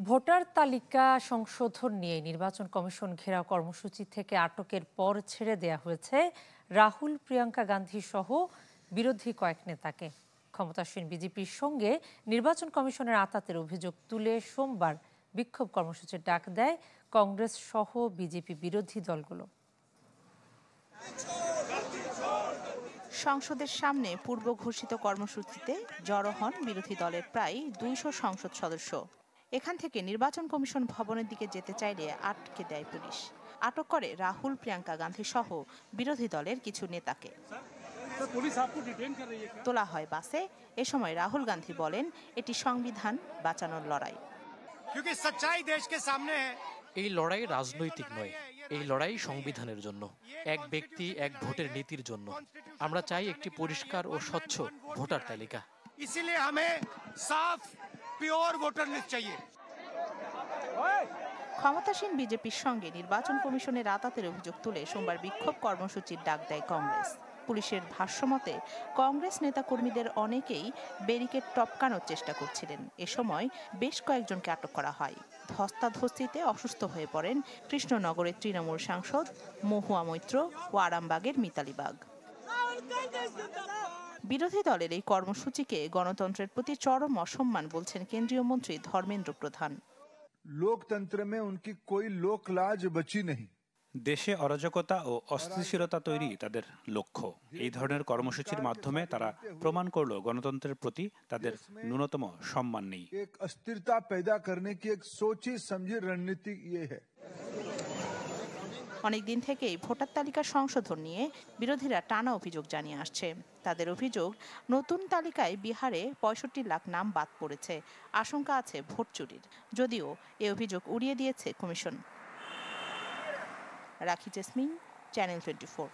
Voter তালিকা সংশোধন নিয়ে নির্বাচন কমিশন ঘেরাও কর্মসূচি থেকে আটকের পর ছেড়ে দেয়া হয়েছে রাহুল, প্রিয়াঙ্কা গান্ধী সহ বিরোধী কয়েক নেতাকে। ক্ষমতাসীন বিজেপির সঙ্গে নির্বাচন কমিশনের আঁতাতের অভিযোগ তুলে সোমবার বিক্ষোভ কর্মসূচির ডাক দেয় কংগ্রেস সহ বিজেপি বিরোধী দলগুলো। সংসদের সামনে পূর্ব ঘোষিত কর্মসূচিতে জড়ো হন বিরোধী দলের প্রায় ২০০ সংসদ সদস্য। এখান থেকে নির্বাচন কমিশন ভবনের দিকে যেতে চাইলে আটকে দেয় পুলিশ। আটক করে রাহুল, প্রিয়াঙ্কা গান্ধী সহ বিরোধী দলের কিছু নেতাকে। তোলা হয় বাসে। এ সময় রাহুল গান্ধী বলেন, এটি সংবিধান বাঁচানোর লড়াই। এই লড়াই রাজনৈতিক নয়, এই লড়াই সংবিধানের জন্য, এক ব্যক্তি এক ভোটের নীতির জন্য। আমরা চাই একটি পরিষ্কার ও স্বচ্ছ ভোটার তালিকা। ক্ষমতাসীন বিজেপির সঙ্গে নির্বাচন কমিশনের আঁতাতের অভিযোগ তুলে সোমবার বিক্ষোভ কর্মসূচির ডাক দেয় কংগ্রেস। পুলিশের ভাষ্যমতে কংগ্রেস নেতাকর্মীদের অনেকেই ব্যারিকেড টপকানোর চেষ্টা করছিলেন। এ সময় বেশ কয়েকজনকে আটক করা হয়। ধস্তাধস্তিতে অসুস্থ হয়ে পড়েন কৃষ্ণনগরের তৃণমূল সাংসদ মহুয়া মৈত্র ও আরামবাগের মিতালি বাগ। বিরোধী দলের এই কর্মসূচিকে গণতন্ত্রের প্রতি চরম অসম্মান বলছেন কেন্দ্রীয় মন্ত্রী ধর্মেন্দ্র প্রধান। लोकतंत्र में उनकी कोई लोक लाज बची नहीं। দেশে অরাজকতা ও অস্থিতিশীলতা তৈরি তাদের লক্ষ্য। এই ধরনের কর্মসূচির মাধ্যমে তারা প্রমাণ করল গণতন্ত্রের প্রতি তাদের ন্যূনতম সম্মান নেই। एक अस्थिरता पैदा करने की एक सोची समझी रणनीति ये है। অনেকদিন থেকেই ভোটার তালিকা সংশোধন নিয়ে বিরোধীরা টানা অভিযোগ জানিয়ে আসছে। তাদের অভিযোগ, নতুন তালিকায় বিহারে ৬৫ লাখ নাম বাদ পড়েছে। আশঙ্কা আছে ভোট চুরির। যদিও এ অভিযোগ উড়িয়ে দিয়েছে কমিশন। রাখি জেসমিন, চ্যানেল 24।